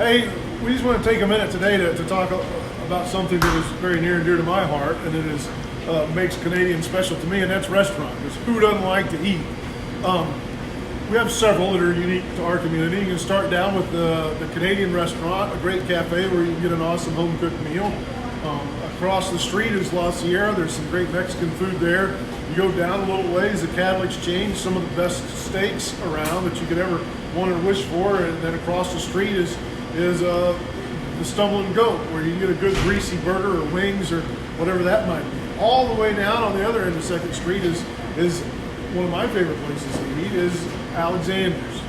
Hey, we just want to take a minute today to talk about something that is very near and dear to my heart, and it is makes Canadian special to me, and that's restaurant. Because who doesn't like to eat? We have several that are unique to our community. You can start down with the Canadian restaurant, a great cafe where you can get an awesome home cooked meal. Across the street is La Sierra. There's some great Mexican food there. You go down a little ways, the Cattle Exchange, some of the best steaks around that you could ever want or wish for. And then across the street is the Stumbling Goat, where you can get a good greasy burger or wings or whatever that might be. All the way down on the other end of 2nd Street is one of my favorite places to eat is Alexander's.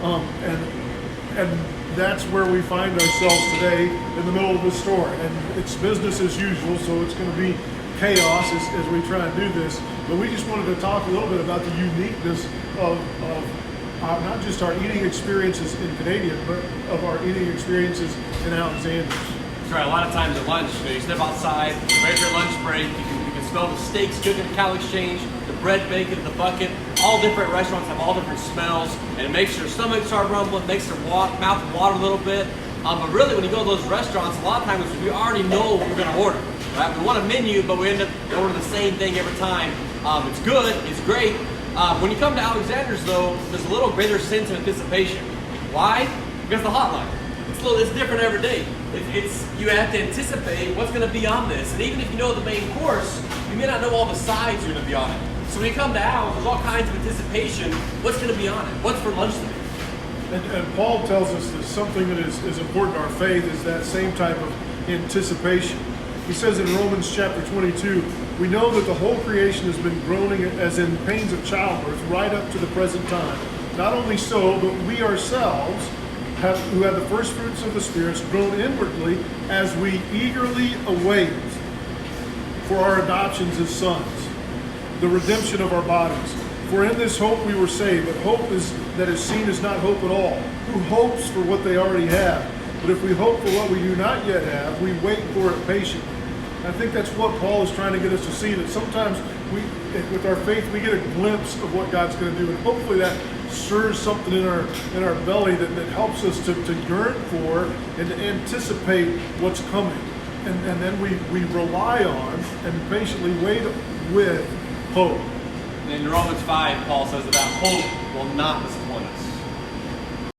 And that's where we find ourselves today, in the middle of the store. And it's business as usual, so it's going to be chaos as we try and do this. But we just wanted to talk a little bit about the uniqueness of not just our eating experiences in Canadian, but of our eating experiences in Alexander's. That's right. A lot of times at lunch, you step outside, right your lunch break, you can smell the steaks cooking at the Cattle Exchange, the bread baking in the bucket. All different restaurants have all different smells, and it makes your stomach start rumbling, makes your mouth water a little bit. But really, when you go to those restaurants, a lot of times we already know what we're going to order. Right? We want a menu, but we end up ordering the same thing every time. It's good, it's great. When you come to Alexander's, though, there's a little greater sense of anticipation. Why? Because the hotline. It's different every day. You have to anticipate what's going to be on this, and even if you know the main course, you may not know all the sides are going to be on it. So when you come to Al's, there's all kinds of anticipation. What's going to be on it? What's for lunch today? And Paul tells us that something that is important to our faith is that same type of anticipation. He says in Romans chapter 22, we know that the whole creation has been groaning as in pains of childbirth right up to the present time. Not only so, but we ourselves, who have the first fruits of the spirits, groan inwardly as we eagerly await for our adoptions as sons, the redemption of our bodies. For in this hope we were saved, but hope that is seen is not hope at all. Who hopes for what they already have? But if we hope for what we do not yet have, we wait for it patiently. I think that's what Paul is trying to get us to see, that sometimes with our faith, we get a glimpse of what God's going to do, and hopefully that stirs something in our belly that helps us to yearn for and to anticipate what's coming. And then we rely on and patiently wait with hope. In Romans 5, Paul says that hope will not disappoint us.